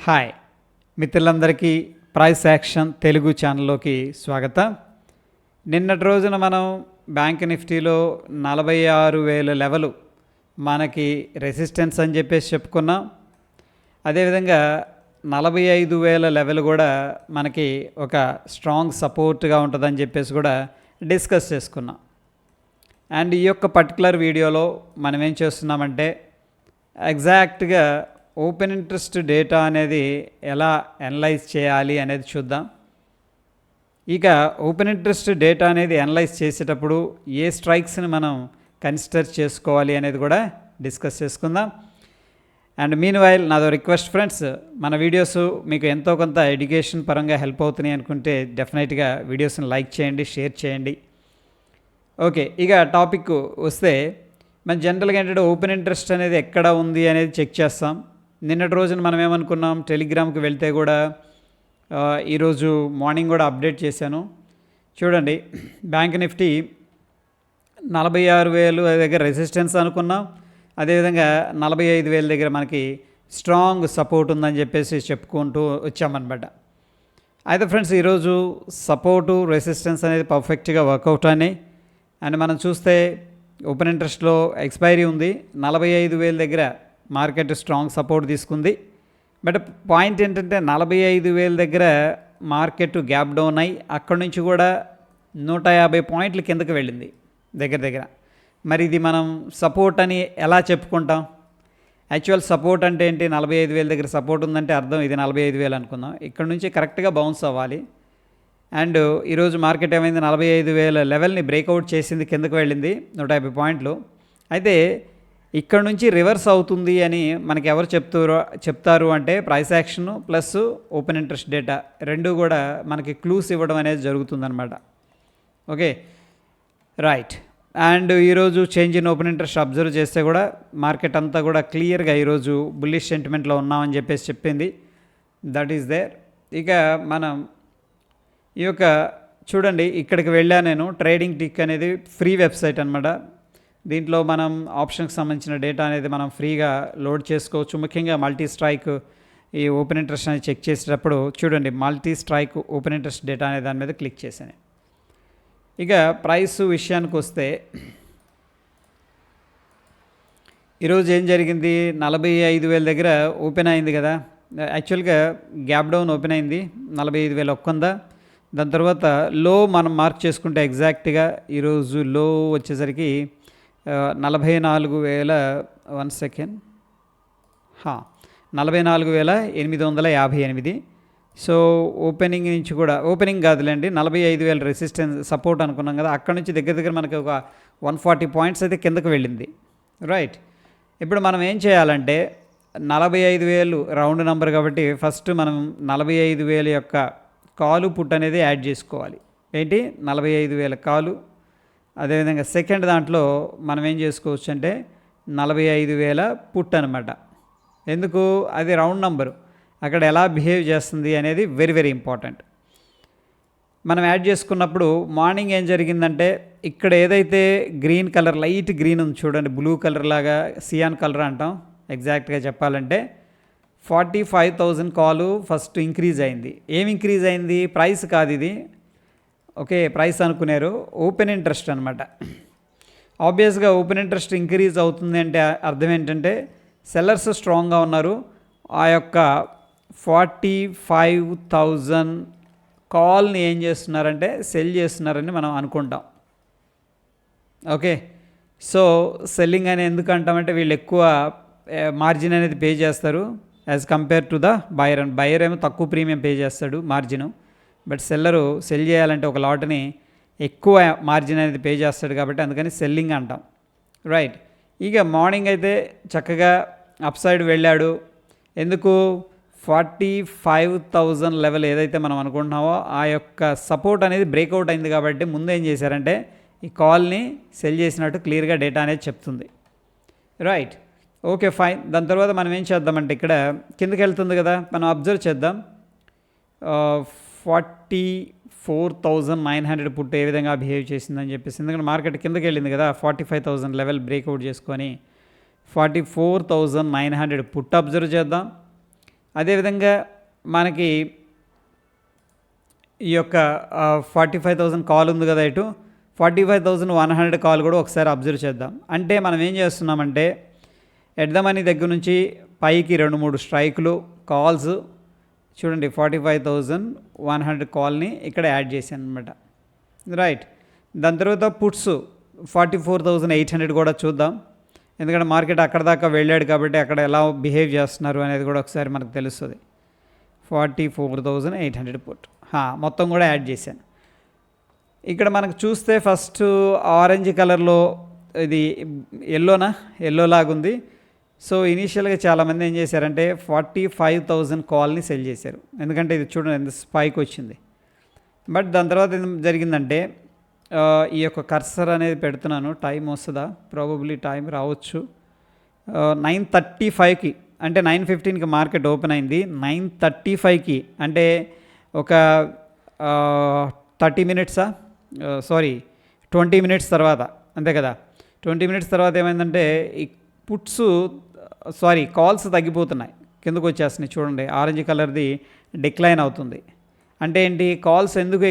Hi మిత్రులందరికీ price action Telugu ఛానల్లోకి స్వాగతం. నిన్నటి రోజున మనం బ్యాంక్ నిఫ్టీలో 46,000 లెవెల్ మనకి రెసిస్టెన్స్ అని చెప్పేసి చెప్పుకున్నాం. అదేవిధంగా 45,000 లెవెల్ కూడా మనకి ఒక స్ట్రాంగ్ సపోర్ట్గా ఉంటుందని చెప్పేసి కూడా డిస్కస్ చేసుకున్నాం. అండ్ ఈ యొక్క పర్టికులర్ వీడియోలో మనం ఏం చేస్తున్నామంటే ఎగ్జాక్ట్గా ఓపెన్ ఇంట్రెస్ట్ డేటా అనేది ఎలా అనలైజ్ చేయాలి అనేది చూద్దాం. ఇక ఓపెన్ ఇంట్రెస్ట్ డేటా అనేది అనలైజ్ చేసేటప్పుడు ఏ స్ట్రైక్స్ని మనం కన్సిడర్ చేసుకోవాలి అనేది కూడా డిస్కస్ చేసుకుందాం. అండ్ మీన్ వైల్ నాదో రిక్వెస్ట్ ఫ్రెండ్స్, మన వీడియోస్ మీకు ఎంతో కొంత ఎడ్యుకేషన్ పరంగా హెల్ప్ అవుతున్నాయి అనుకుంటే డెఫినెట్గా వీడియోస్ని లైక్ చేయండి, షేర్ చేయండి. ఓకే, ఇక టాపిక్ వస్తే మన జనరల్గా ఏంటంటే ఓపెన్ ఇంట్రెస్ట్ అనేది ఎక్కడ ఉంది అనేది చెక్ చేస్తాం. నిన్నటి రోజున మనం ఏమనుకున్నాం, టెలిగ్రామ్కి వెళ్తే కూడా ఈరోజు మార్నింగ్ కూడా అప్డేట్ చేశాను. చూడండి, బ్యాంక్ నిఫ్టీ 46,000 దగ్గర రెసిస్టెన్స్ అనుకున్నాం. అదేవిధంగా 45,000 దగ్గర మనకి స్ట్రాంగ్ సపోర్ట్ ఉందని చెప్పేసి చెప్పుకుంటూ వచ్చామన్నమాట. అయితే ఫ్రెండ్స్, ఈరోజు సపోర్టు రెసిస్టెన్స్ అనేది పర్ఫెక్ట్గా వర్కౌట్ అని అండ్ మనం చూస్తే ఓపెన్ ఇంట్రెస్ట్లో ఎక్స్పైరీ ఉంది. 45,000 దగ్గర మార్కెట్ స్ట్రాంగ్ సపోర్ట్ తీసుకుంది. బట్ పాయింట్ ఏంటంటే 45,000 దగ్గర మార్కెట్ గ్యాప్ డౌన్ అయ్యి అక్కడి నుంచి కూడా 150 పాయింట్ల కిందకి వెళ్ళింది దగ్గర. మరి ఇది మనం సపోర్ట్ అని ఎలా చెప్పుకుంటాం? యాక్చువల్ సపోర్ట్ అంటే ఏంటి? 45,000 దగ్గర సపోర్ట్ ఉందంటే అర్థం ఇది 45,000 అనుకుందాం. ఇక్కడ నుంచి కరెక్ట్గా బౌన్స్ అవ్వాలి. అండ్ ఈరోజు మార్కెట్ ఏమైంది, 45,000 లెవెల్ని బ్రేక్అవుట్ చేసింది, కిందకు వెళ్ళింది 150 పాయింట్లు. అయితే ఇక్కడ నుంచి రివర్స్ అవుతుంది అని మనకి ఎవరు చెప్తారు అంటే price action plus open interest data రెండు కూడా మనకి క్లూస్ ఇవ్వడం అనేది జరుగుతుందన్నమాట. Okay, right. అండ్ ఈరోజు change in open interest observe చేస్తే కూడా మార్కెట్ అంతా కూడా క్లియర్గా ఈరోజు బుల్లిష్ సెంటిమెంట్లో ఉన్నామని చెప్పేసి చెప్పింది. That is there. ఇక మనం ఈ యొక్క చూడండి, ఇక్కడికి వెళ్ళా నేను. ట్రేడింగ్ టిక్ అనేది ఫ్రీ వెబ్సైట్ అనమాట. దీంట్లో మనం ఆప్షన్కి సంబంధించిన డేటా అనేది మనం ఫ్రీగా లోడ్ చేసుకోవచ్చు. ముఖ్యంగా మల్టీ స్ట్రైక్ ఈ ఓపెన్ ఇంట్రెస్ట్ అనేది చెక్ చేసేటప్పుడు చూడండి, multi strike open interest data అనే దాని మీద క్లిక్ చేశాను. ఇక ప్రైస్ విషయానికి వస్తే ఈరోజు ఏం జరిగింది, 45,000 దగ్గర ఓపెన్ అయింది కదా. యాక్చువల్గా గ్యాప్ డౌన్ ఓపెన్ అయింది, 45,000 ఒక్కందా. దాని తర్వాత లో మనం మార్క్ చేసుకుంటే ఎగ్జాక్ట్గా ఈరోజు లో వచ్చేసరికి 44,000 1 సెకండ్ 44,858. సో ఓపెనింగ్ నుంచి కూడా, ఓపెనింగ్ కాదులేండి, 45,000 రెసిస్టెన్స్ సపోర్ట్ అనుకున్నాం కదా, అక్కడ నుంచి దగ్గర మనకి ఒక 140 పాయింట్స్ అయితే కిందకు వెళ్ళింది. రైట్. ఇప్పుడు మనం ఏం చేయాలంటే 45,000 రౌండ్ నెంబర్ కాబట్టి ఫస్ట్ మనం 45,000 యొక్క కాలు పుట్ అనేది యాడ్ చేసుకోవాలి. ఏంటి, 45,000 కాలు. అదేవిధంగా సెకండ్ దాంట్లో మనం ఏం చేసుకోవచ్చు అంటే 45,000 పుట్ అనమాట. ఎందుకు, అది రౌండ్ నంబరు, అక్కడ ఎలా బిహేవ్ చేస్తుంది అనేది వెరీ వెరీ ఇంపార్టెంట్. మనం యాడ్ చేసుకున్నప్పుడు మార్నింగ్ ఏం జరిగిందంటే ఇక్కడ ఏదైతే గ్రీన్ కలర్, లైట్ గ్రీన్ ఉంది చూడండి, బ్లూ కలర్ లాగా, సియాన్ కలర్ అంటాం ఎగ్జాక్ట్గా చెప్పాలంటే, 45,000 కాలు ఫస్ట్ ఇంక్రీజ్ అయింది. ఏం ఇంక్రీజ్ అయింది? ప్రైస్ కాదు ఇది. ఓకే, ప్రైస్ అనుకున్నారు, ఓపెన్ ఇంట్రెస్ట్ అనమాట. ఆబ్వియస్గా ఓపెన్ ఇంట్రెస్ట్ ఇంక్రీజ్ అవుతుంది అంటే అర్థం ఏంటంటే సెల్లర్స్ స్ట్రాంగ్గా ఉన్నారు. ఆ యొక్క 45,000 కాల్ని ఏం చేస్తున్నారంటే సెల్ చేస్తున్నారని మనం అనుకుంటాం. ఓకే, సో సెల్లింగ్ అని ఎందుకు అంటామంటే వీళ్ళు ఎక్కువ మార్జిన్ అనేది పే చేస్తారు as compare to the buyer. And buyer ఏమో తక్కువ ప్రీమియం పే చేస్తాడు మార్జిన్, బట్ సెల్లరు సెల్ చేయాలంటే ఒక లాట్ని ఎక్కువ మార్జిన్ అనేది పే చేస్తాడు కాబట్టి అందుకని సెల్లింగ్ అంటాం. రైట్. ఇక మార్నింగ్ అయితే చక్కగా అప్ సైడ్ వెళ్ళాడు. ఎందుకు, 45,000 లెవెల్ ఏదైతే మనం అనుకుంటున్నామో ఆ యొక్క సపోర్ట్ అనేది బ్రేక్అవుట్ అయింది కాబట్టి ముందు ఏం చేశారంటే ఈ కాల్ని సెల్ చేసినట్టు క్లియర్గా డేటా అనేది చెప్తుంది. రైట్. Okay, fine. దాని తర్వాత మనం ఏం చేద్దామంటే ఇక్కడ కిందకి వెళ్తుంది కదా, మనం అబ్జర్వ్ చేద్దాం. 44,900 పుట్ ఏ విధంగా బిహేవ్ చేసిందని చెప్పేసి, ఎందుకంటే మార్కెట్ కిందకి వెళ్ళింది కదా, 45,000 లెవెల్ బ్రేక్అవుట్ చేసుకొని 44,900 పుట్ అబ్జర్వ్ చేద్దాం. అదేవిధంగా మనకి ఈ యొక్క 45,000 కాల్ ఉంది కదా, ఇటు 45,100 కాల్ కూడా ఒకసారి అబ్జర్వ్ చేద్దాం. అంటే మనం ఏం చేస్తున్నామంటే ఎట్ ద మనీ దగ్గర నుంచి పైకి 2-3 స్ట్రైకులు కాల్స్ చూడండి, 45,100 కాల్ని ఇక్కడ యాడ్ చేశాను అనమాట. రైట్. దాని తర్వాత పుట్స్ 44,800 కూడా చూద్దాం. ఎందుకంటే మార్కెట్ అక్కడ దాకా వెళ్ళాడు కాబట్టి అక్కడ ఎలా బిహేవ్ చేస్తున్నారు అనేది కూడా ఒకసారి మనకు తెలుస్తుంది. 44,800 పుట్ మొత్తం కూడా యాడ్ చేశాను. ఇక్కడ మనకు చూస్తే ఫస్ట్ ఆరెంజ్ కలర్లో ఇది ఎల్లో లాగుంది. సో ఇనీషియల్గా చాలామంది ఏం చేశారంటే 45,000 కాల్ని సెల్ చేశారు. ఎందుకంటే ఇది చూడండి ఎంత స్పైక్ వచ్చింది. బట్ దాని తర్వాత ఏం జరిగిందంటే ఈ యొక్క కర్సర్ అనేది పెడుతున్నాను, టైం వస్తుందా, ప్రాబబ్లీ టైం రావచ్చు. 9:35కి అంటే 9:15కి మార్కెట్ ఓపెన్ అయింది. 9:35కి అంటే ఒక 30 మినిట్సా 20 మినిట్స్ తర్వాత, అంతే కదా. 20 మినిట్స్ తర్వాత ఏమైందంటే ఈ కాల్స్ తగ్గిపోతున్నాయి, కిందకు వచ్చేస్తున్నాయి. చూడండి ఆరెంజ్ కలర్ది డిక్లైన్ అవుతుంది. అంటే ఏంటి, కాల్స్ ఎందుకు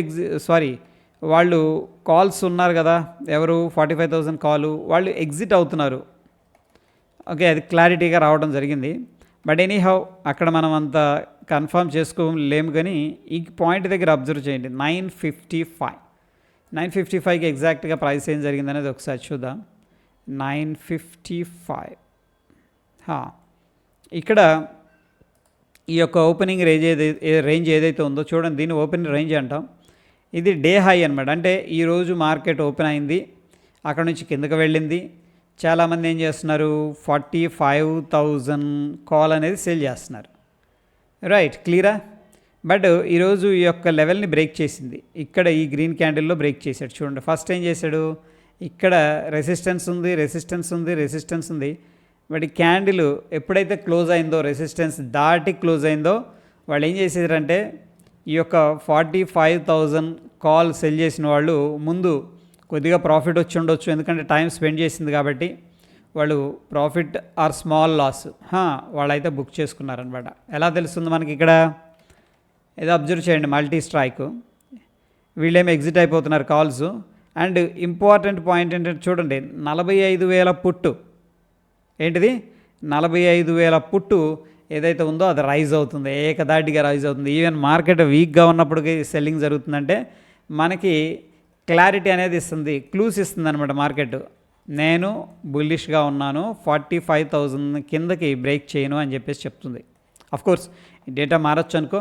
వాళ్ళు కాల్స్ ఉన్నారు కదా, ఎవరు 45,000 కాలు, వాళ్ళు ఎగ్జిట్ అవుతున్నారు. ఓకే, అది క్లారిటీగా రావడం జరిగింది. బట్ ఎనీహౌ అక్కడ మనం అంత కన్ఫర్మ్ చేసుకోలేము. కానీ ఈ పాయింట్ దగ్గర అబ్జర్వ్ చేయండి, 9:55కి ఎగ్జాక్ట్గా ప్రైస్ ఏం జరిగింది అనేది ఒకసారి చూద్దాం. 9:55 ఇక్కడ ఈ యొక్క ఓపెనింగ్ రేంజ్ ఏదైతే ఉందో చూడండి, దీన్ని ఓపెనింగ్ రేంజ్ అంటాం. ఇది డే హై అనమాట. అంటే ఈరోజు మార్కెట్ ఓపెన్ అయింది, అక్కడ నుంచి కిందకి వెళ్ళింది. చాలామంది ఏం చేస్తున్నారు, 45,000 కాల్ అనేది సేల్ చేస్తున్నారు. రైట్, క్లియరా. బట్ ఈరోజు ఈ యొక్క లెవెల్ని బ్రేక్ చేసింది. ఇక్కడ ఈ గ్రీన్ క్యాండిల్లో బ్రేక్ చేశాడు. చూడండి ఫస్ట్ ఏం చేశాడు, ఇక్కడ రెసిస్టెన్స్ ఉంది. బట్ ఈ క్యాండిల్ ఎప్పుడైతే క్లోజ్ అయిందో, రెసిస్టెన్స్ దాటి క్లోజ్ అయిందో, వాళ్ళు ఏం చేసేసారంటే ఈ యొక్క 45,000 కాల్ సెల్ చేసిన వాళ్ళు ముందు కొద్దిగా ప్రాఫిట్ వచ్చి ఉండొచ్చు, ఎందుకంటే టైం స్పెండ్ చేసింది కాబట్టి. వాళ్ళు ప్రాఫిట్ ఆర్ స్మాల్ లాస్ వాళ్ళైతే బుక్ చేసుకున్నారనమాట. ఎలా తెలుస్తుంది మనకి, ఇక్కడ ఏదో అబ్జర్వ్ చేయండి, మల్టీ స్ట్రైక్, వీళ్ళేమో ఎగ్జిట్ అయిపోతున్నారు కాల్స్. అండ్ ఇంపార్టెంట్ పాయింట్ ఏంటంటే చూడండి, 45,000 పుట్టు ఏంటిది, 45,000 పుట్టు ఏదైతే ఉందో అది రైజ్ అవుతుంది, ఏకదాటిగా రైజ్ అవుతుంది. ఈవెన్ మార్కెట్ వీక్గా ఉన్నప్పటికీ సెల్లింగ్ జరుగుతుందంటే మనకి క్లారిటీ అనేది ఇస్తుంది, క్లూస్ ఇస్తుంది అనమాట మార్కెట్. నేను బుల్లిష్గా ఉన్నాను, 45,000 కిందకి బ్రేక్ చేయను అని చెప్పేసి చెప్తుంది. అఫ్కోర్స్ డేటా మారచ్చు అనుకో,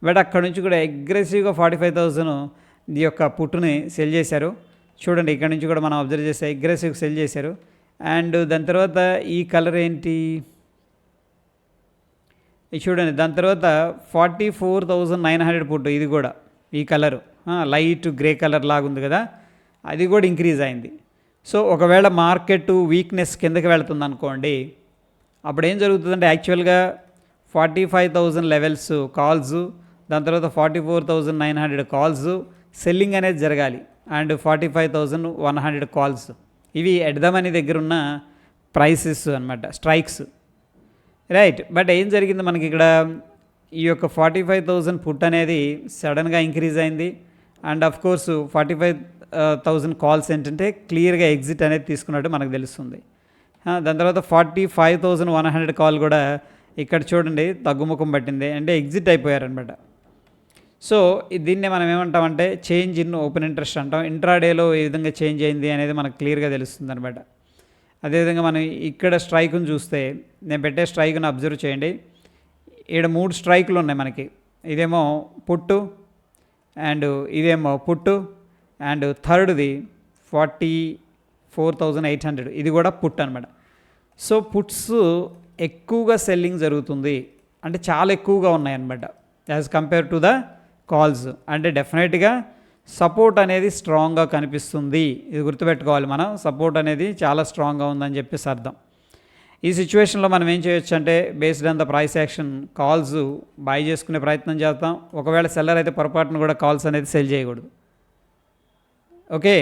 బట్ అక్కడ నుంచి కూడా అగ్రెసివ్గా 45,000 ఈ యొక్క పుట్టుని సెల్ చేశారు. చూడండి ఇక్కడ నుంచి కూడా మనం అబ్జర్వ్ చేస్తే అగ్రెసివ్ సెల్ చేశారు. అండ్ దాని తర్వాత ఈ కలర్ ఏంటి, ఇది చూడండి. దాని తర్వాత 44,900 పుట్టు, ఇది కూడా ఈ కలరు లైట్ గ్రే కలర్ లాగా ఉంది కదా, అది కూడా ఇంక్రీజ్ అయింది. సో ఒకవేళ మార్కెట్ వీక్నెస్ కిందకి వెళుతుంది అనుకోండి, అప్పుడు ఏం జరుగుతుందంటే యాక్చువల్గా 45,000 లెవెల్స్ కాల్స్, దాని తర్వాత 44,900 కాల్స్ సెల్లింగ్ అనేది జరగాలి. అండ్ 45,100 కాల్స్, ఇవి ఎట్ ద మనీ దగ్గర ఉన్న ప్రైసెస్ అనమాట, స్ట్రైక్స్. రైట్. బట్ ఏం జరిగింది మనకి ఇక్కడ, ఈ యొక్క 45,000 పుట్ అనేది సడన్గా ఇంక్రీజ్ అయింది. అండ్ ఆఫ్ కోర్స్ 45,000 కాల్స్ ఏంటంటే క్లియర్గా ఎగ్జిట్ అనేది తీసుకున్నట్టు మనకు తెలుస్తుంది. దాని తర్వాత 45,100 కాల్ కూడా ఇక్కడ చూడండి తగ్గుముఖం పట్టింది, అంటే ఎగ్జిట్ అయిపోయారనమాట. సో దీన్నే మనం ఏమంటామంటే చేంజ్ ఇన్ ఓపెన్ ఇంట్రెస్ట్ అంటాం. ఇంట్రాడేలో ఏ విధంగా చేంజ్ అయింది అనేది మనకు క్లియర్గా తెలుస్తుంది అనమాట. అదేవిధంగా మనం ఇక్కడ స్ట్రైక్ను చూస్తే, నేను పెట్టే స్ట్రైక్ను అబ్జర్వ్ చేయండి, ఇక్కడ 3 స్ట్రైకులు ఉన్నాయి మనకి. ఇదేమో పుట్టు, అండ్ ఇదేమో పుట్టు, అండ్ థర్డ్ది 44,800, ఇది కూడా పుట్ అనమాట. సో పుట్స్ ఎక్కువగా సెల్లింగ్ జరుగుతుంది, అంటే చాలా ఎక్కువగా ఉన్నాయన్నమాట as compare to the calls. అంటే డెఫినెట్గా సపోర్ట్ అనేది స్ట్రాంగ్గా కనిపిస్తుంది, ఇది గుర్తుపెట్టుకోవాలి మనం. సపోర్ట్ అనేది చాలా స్ట్రాంగ్గా ఉందని చెప్పేసి అర్థం. ఈ సిచ్యువేషన్లో మనం ఏం చేయొచ్చు అంటే based on the price action calls by చేసుకునే ప్రయత్నం చేస్తాం. ఒకవేళ సెల్లర్ అయితే పొరపాటును కూడా కాల్స్ అనేది సెల్ చేయకూడదు. ఓకే.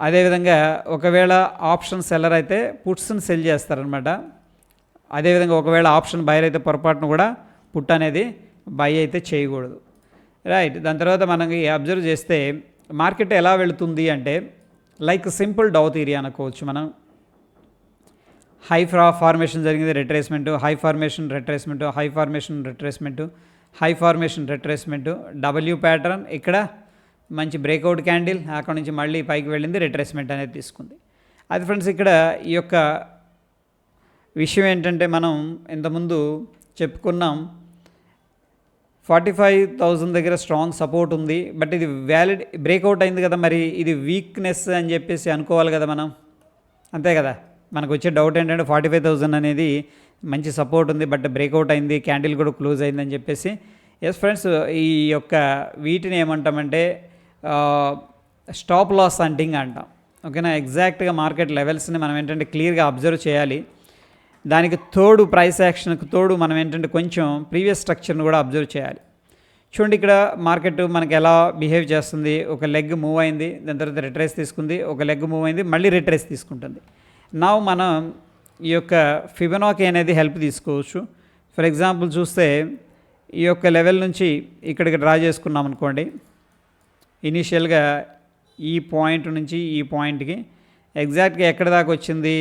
అదేవిధంగా ఒకవేళ ఆప్షన్ సెల్లర్ అయితే పుట్స్ని సెల్ చేస్తారనమాట. అదేవిధంగా ఒకవేళ ఆప్షన్ బయర్ అయితే పొరపాటును కూడా పుట్ అనేది బై అయితే చేయకూడదు, రైట్. దాని తర్వాత మనకి అబ్జర్వ్ చేస్తే మార్కెట్ ఎలా వెళుతుంది అంటే లైక్ సింపుల్ డౌ థియరీ అనుకోవచ్చు మనం. హై ఫార్మేషన్ జరిగింది, retracement, high formation retracement, high formation retracement, high formation retracement, W pattern, ఇక్కడ మంచి బ్రేక్అవుట్ క్యాండిల్, అక్కడ నుంచి మళ్ళీ పైకి వెళ్ళింది, రిట్రేస్మెంట్ అనేది తీసుకుంది. అది ఫ్రెండ్స్ ఇక్కడ ఈ యొక్క విషయం ఏంటంటే మనం ఇంతకుముందు చెప్పుకున్నాం 45,000 దగ్గర స్ట్రాంగ్ సపోర్ట్ ఉంది, బట్ ఇది వ్యాలిడ్ బ్రేక్అవుట్ అయింది కదా, మరి ఇది వీక్నెస్ అని చెప్పేసి అనుకోవాలి కదా మనం, అంతే కదా. మనకు వచ్చే డౌట్ ఏంటంటే 45,000 అనేది మంచి సపోర్ట్ ఉంది, బట్ బ్రేక్అవుట్ అయింది, క్యాండిల్ కూడా క్లోజ్ అయిందని చెప్పేసి. ఎస్ ఫ్రెండ్స్, ఈ యొక్క వీటిని ఏమంటామంటే స్టాప్ లాస్ హంటింగ్ అంటాం, ఓకేనా. ఎగ్జాక్ట్గా మార్కెట్ లెవెల్స్ని మనం ఏంటంటే క్లియర్గా అబ్జర్వ్ చేయాలి. దానికి తోడు ప్రైస్ యాక్షన్కి తోడు మనం ఏంటంటే కొంచెం ప్రీవియస్ స్ట్రక్చర్ని కూడా అబ్జర్వ్ చేయాలి. చూడండి ఇక్కడ మార్కెట్ మనకి ఎలా బిహేవ్ చేస్తుంది. ఒక లెగ్ మూవ్ అయింది, దాని తర్వాత రిట్రేస్ తీసుకుంది, ఒక లెగ్ మూవ్ అయింది, మళ్ళీ రిట్రేస్ తీసుకుంటుంది. నా మనం ఈ యొక్క ఫిబొనాకీ అనేది హెల్ప్ తీసుకోవచ్చు. ఫర్ ఎగ్జాంపుల్ చూస్తే ఈ యొక్క లెవెల్ నుంచి ఇక్కడికి డ్రా చేసుకున్నాం అనుకోండి. ఇనీషియల్గా ఈ పాయింట్ నుంచి ఈ పాయింట్కి ఎగ్జాక్ట్గా ఎక్కడ దాకా వచ్చింది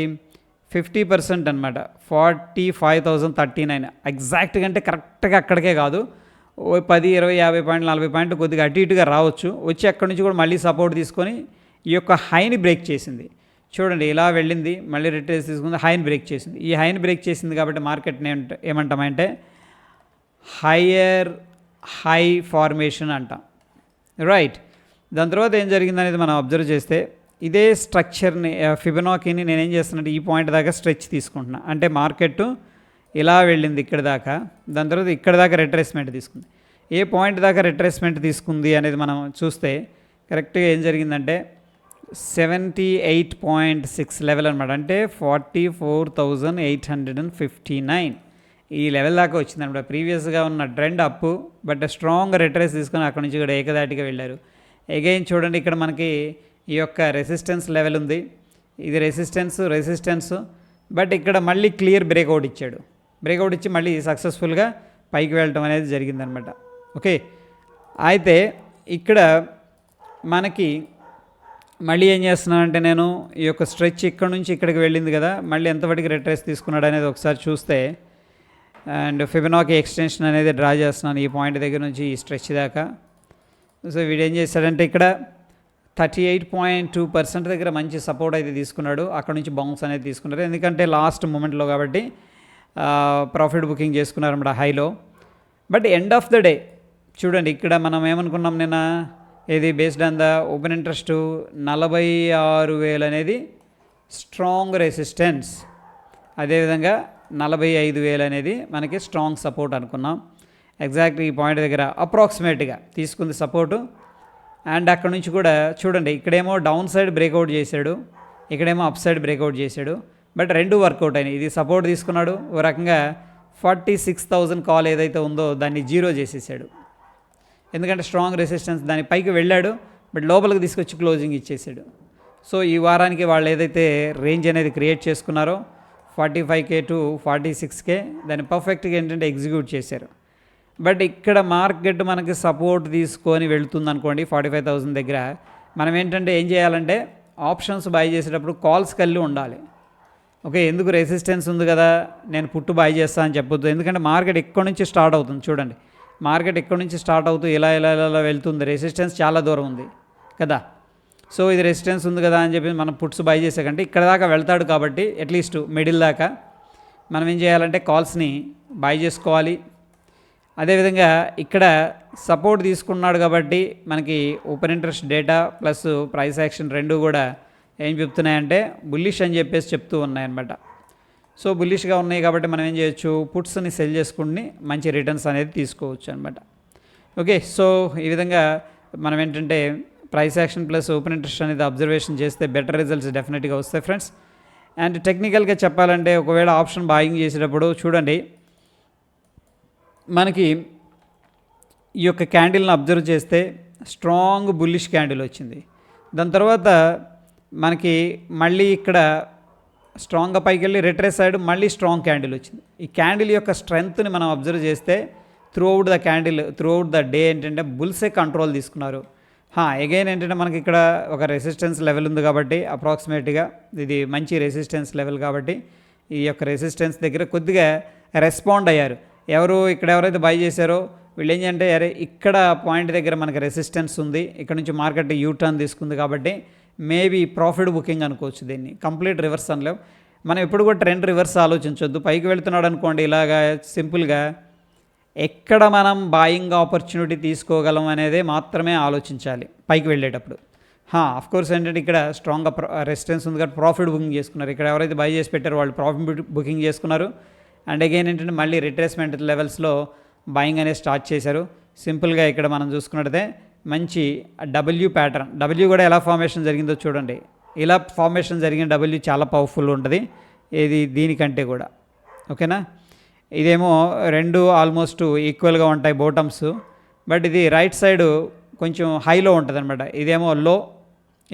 50% అనమాట, 45,039. ఎగ్జాక్ట్గా అంటే కరెక్ట్గా అక్కడికే కాదు, 10, 20, 50 పాయింట్లు 40 పాయింట్లు కొద్దిగా అటు ఇటుగా రావచ్చు. వచ్చి అక్కడి నుంచి కూడా మళ్ళీ సపోర్ట్ తీసుకొని ఈ యొక్క హైని బ్రేక్ చేసింది. చూడండి ఇలా వెళ్ళింది, మళ్ళీ రిట్రేస్ తీసుకుంది, హైని బ్రేక్ చేసింది. ఈ హైని బ్రేక్ చేసింది కాబట్టి మార్కెట్ని ఏమంటామంటే హయ్యర్ హై ఫార్మేషన్ అంటాం, రైట్. దాని తర్వాత ఏం జరిగిందనేది మనం అబ్జర్వ్ చేస్తే ఇదే స్ట్రక్చర్ని ఫిబొనాకీని నేనేం చేస్తున్నట్టు ఈ పాయింట్ దాకా స్ట్రెచ్ తీసుకుంటున్నా. అంటే మార్కెట్ ఇలా వెళ్ళింది ఇక్కడ దాకా, దాని తర్వాత ఇక్కడ దాకా రిట్రేస్మెంట్ తీసుకుంది. ఏ పాయింట్ దాకా రిట్రేస్మెంట్ తీసుకుంది అనేది మనం చూస్తే కరెక్ట్గా ఏం జరిగిందంటే 78.6 లెవెల్ అనమాట, అంటే 44,859 ఈ లెవెల్ దాకా వచ్చిందనమాట. ప్రీవియస్గా ఉన్న trend up, but strong retrace తీసుకొని అక్కడ నుంచి కూడా ఏకదాటిగా వెళ్ళారు. అగైన్ చూడండి ఇక్కడ మనకి ఈ యొక్క రెసిస్టెన్స్ లెవెల్ ఉంది, ఇది రెసిస్టెన్స్, బట్ ఇక్కడ మళ్ళీ క్లియర్ బ్రేక్అవుట్ ఇచ్చాడు. బ్రేక్అవుట్ ఇచ్చి మళ్ళీ సక్సెస్ఫుల్గా పైకి వెళ్ళటం అనేది జరిగిందనమాట. ఓకే, అయితే ఇక్కడ మనకి మళ్ళీ ఏం చేస్తున్నానంటే నేను ఈ యొక్క స్ట్రెచ్ ఇక్కడ నుంచి ఇక్కడికి వెళ్ళింది కదా, మళ్ళీ ఎంతవరకు రిట్రేస్ తీసుకున్నాడు అనేది ఒకసారి చూస్తే, అండ్ ఫిబొనాకీ ఎక్స్టెన్షన్ అనేది డ్రా చేస్తున్నాను ఈ పాయింట్ దగ్గర నుంచి ఈ స్ట్రెచ్ దాకా. సో వీడు ఏం చేశాడంటే ఇక్కడ 38.2% దగ్గర మంచి సపోర్ట్ అయితే తీసుకున్నాడు, అక్కడ నుంచి బౌన్స్ అనేది తీసుకున్నారు. ఎందుకంటే లాస్ట్ మూమెంట్లో కాబట్టి ప్రాఫిట్ బుకింగ్ చేసుకున్నారు అన్నమాట హైలో. But end of the day చూడండి ఇక్కడ మనం ఏమనుకున్నాం నిన్న, ఇది based on the open interest 46,000 అనేది స్ట్రాంగ్ రెసిస్టెన్స్, అదేవిధంగా 45,000 అనేది మనకి స్ట్రాంగ్ సపోర్ట్ అనుకున్నాం. ఎగ్జాక్ట్ ఈ పాయింట్ దగ్గర అప్రాక్సిమేట్గా తీసుకుంది సపోర్టు. అండ్ అక్కడ నుంచి కూడా చూడండి ఇక్కడేమో డౌన్ సైడ్ బ్రేక్అవుట్ చేశాడు, ఇక్కడేమో అప్ సైడ్ బ్రేక్అవుట్ చేశాడు, బట్ రెండు వర్కౌట్ అయినాయి. ఇది సపోర్ట్ తీసుకున్నాడు, ఓ రకంగా 46,000 కాల్ ఏదైతే ఉందో దాన్ని జీరో చేసేసాడు. ఎందుకంటే స్ట్రాంగ్ రెసిస్టెన్స్ దాని పైకి వెళ్ళాడు, బట్ లోపలికి తీసుకొచ్చి క్లోజింగ్ ఇచ్చేసాడు. సో ఈ వారానికి వాళ్ళు ఏదైతే రేంజ్ అనేది క్రియేట్ చేసుకున్నారో 45K to 46K దాన్ని పర్ఫెక్ట్గా ఏంటంటే ఎగ్జిక్యూట్ చేశారు. బట్ ఇక్కడ మార్కెట్ మనకి సపోర్ట్ తీసుకొని వెళుతుంది అనుకోండి 45,000 దగ్గర, మనం ఏంటంటే ఏం చేయాలంటే ఆప్షన్స్ బై చేసేటప్పుడు కాల్స్ కలిగి ఉండాలి. ఓకే, ఎందుకు రెసిస్టెన్స్ ఉంది కదా నేను పుట్టు బై చేస్తా అని చెప్పొద్దు. ఎందుకంటే మార్కెట్ ఎక్కడి నుంచి స్టార్ట్ అవుతుంది చూడండి, మార్కెట్ ఎక్కడి నుంచి స్టార్ట్ అవుతూ ఇలా వెళ్తుంది, రెసిస్టెన్స్ చాలా దూరం ఉంది కదా. సో ఇది రెసిస్టెన్స్ ఉంది కదా అని చెప్పి మనం పుట్స్ బై చేసాకంటే ఇక్కడ దాకా వెళ్తాడు కాబట్టి అట్లీస్ట్ మిడిల్ దాకా మనం ఏం చేయాలంటే కాల్స్ని బై చేసుకోవాలి. అదేవిధంగా ఇక్కడ సపోర్ట్ తీసుకున్నాడు కాబట్టి మనకి open interest data plus price action రెండు కూడా ఏం చెప్తున్నాయంటే బుల్లిష్ అని చెప్పేసి చెప్తూ ఉన్నాయన్నమాట. సో బుల్లిష్గా ఉన్నాయి కాబట్టి మనం ఏం చేయొచ్చు, పుట్స్ని సెల్ చేసుకుని మంచి రిటర్న్స్ అనేది తీసుకోవచ్చు అనమాట. ఓకే, సో ఈ విధంగా మనం ఏంటంటే price action plus open interest అనేది అబ్జర్వేషన్ చేస్తే బెటర్ రిజల్ట్స్ డెఫినెట్గా వస్తాయి ఫ్రెండ్స్. అండ్ టెక్నికల్గా చెప్పాలంటే ఒకవేళ ఆప్షన్ బాయింగ్ చేసేటప్పుడు చూడండి మనకి ఈ యొక్క క్యాండిల్ని అబ్జర్వ్ చేస్తే స్ట్రాంగ్ బుల్లిష్ క్యాండిల్ వచ్చింది. దాని తర్వాత మనకి మళ్ళీ ఇక్కడ స్ట్రాంగ్గా పైకి వెళ్ళి రిట్రేస్ సైడ్ మళ్ళీ స్ట్రాంగ్ క్యాండిల్ వచ్చింది. ఈ క్యాండిల్ యొక్క స్ట్రెంగ్త్ని మనం అబ్జర్వ్ చేస్తే throughout the candle throughout the day ఏంటంటే బుల్సే కంట్రోల్ తీసుకున్నారు. అగైన్ ఏంటంటే మనకి ఇక్కడ ఒక రెసిస్టెన్స్ లెవెల్ ఉంది కాబట్టి అప్రాక్సిమేట్గా ఇది మంచి రెసిస్టెన్స్ లెవెల్ కాబట్టి ఈ యొక్క రెసిస్టెన్స్ దగ్గర కొద్దిగా రెస్పాండ్ అయ్యారు. ఎవరైతే బై చేశారో వీళ్ళు ఏం చేయంటే అరే ఇక్కడ పాయింట్ దగ్గర మనకి రెసిస్టెన్స్ ఉంది, ఇక్కడ నుంచి మార్కెట్ యూటర్న్ తీసుకుంది కాబట్టి మేబీ ప్రాఫిట్ బుకింగ్ అనుకోవచ్చు. దీన్ని కంప్లీట్ రివర్స్ అనలేం. మనం ఎప్పుడు కూడా ట్రెండ్ రివర్స్ ఆలోచించొద్దు. పైకి వెళ్తున్నాడు అనుకోండి, ఇలాగా సింపుల్గా ఎక్కడ మనం బాయింగ్ ఆపర్చునిటీ తీసుకోగలం అనేది మాత్రమే ఆలోచించాలి పైకి వెళ్ళేటప్పుడు. కోర్స్ ఏంటంటే ఇక్కడ స్ట్రాంగ్గా రెసిస్టెన్స్ ఉంది కాబట్టి ప్రాఫిట్ బుకింగ్ చేసుకున్నారు. ఇక్కడ ఎవరైతే బై చేసి పెట్టారో వాళ్ళు ప్రాఫిట్ బుకింగ్ చేసుకున్నారు. అండ్ అగైన్ ఏంటంటే మళ్ళీ రిట్రేస్మెంట్ లెవెల్స్లో బాయింగ్ అనేది స్టార్ట్ చేశారు. సింపుల్గా ఇక్కడ మనం చూసుకున్నట్టయితే మంచి డబ్ల్యూ ప్యాటర్న్, డబ్ల్యూ కూడా ఎలా ఫార్మేషన్ జరిగిందో చూడండి. ఇలా ఫార్మేషన్ జరిగిన డబ్ల్యూ చాలా పవర్ఫుల్ ఉంటుంది ఇది దీనికంటే కూడా. ఓకేనా, ఇదేమో రెండు ఆల్మోస్ట్ ఈక్వల్గా ఉంటాయి బాటమ్స్, బట్ ఇది రైట్ సైడ్ కొంచెం హైలో ఉంటుంది అనమాట. ఇదేమో లో,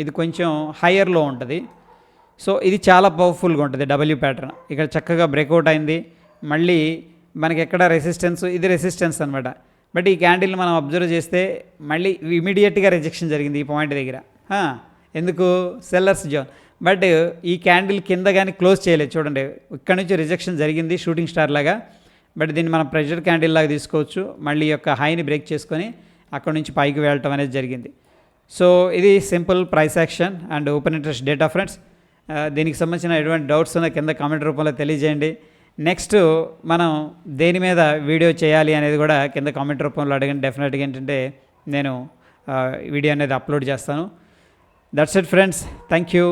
ఇది కొంచెం హయ్యర్లో ఉంటుంది. సో ఇది చాలా పవర్ఫుల్గా ఉంటుంది డబ్ల్యూ ప్యాటర్న్. ఇక్కడ చక్కగా బ్రేక్అవుట్ అయింది. మళ్ళీ మనకి ఎక్కడ రెసిస్టెన్స్, ఇది రెసిస్టెన్స్ అనమాట. బట్ ఈ క్యాండిల్ని మనం అబ్జర్వ్ చేస్తే మళ్ళీ ఇమీడియట్గా రిజెక్షన్ జరిగింది ఈ పాయింట్ దగ్గర. ఎందుకు? Sellers zone. బట్ ఈ క్యాండిల్ కింద కానీ క్లోజ్ చేయలేదు చూడండి. ఇక్కడ నుంచి రిజెక్షన్ జరిగింది షూటింగ్ స్టార్ లాగా. బట్ దీన్ని మనం ప్రెషర్ క్యాండిల్ లాగా తీసుకోవచ్చు. మళ్ళీ యొక్క హైని బ్రేక్ చేసుకొని అక్కడ నుంచి పైకి వెళ్ళటం అనేది జరిగింది. సో ఇది simple price action and open interest data friends. దీనికి సంబంధించిన ఎటువంటి డౌట్స్ ఉన్న కింద కామెంట్ రూపంలో తెలియజేయండి. నెక్స్ట్ మనం దేని మీద వీడియో చేయాలి అనేది కూడా కింద కామెంట్ రూపంలో అడగండి. డెఫినెట్గా ఏంటంటే నేను వీడియో అనేది అప్లోడ్ చేస్తాను. That's it friends, thank you.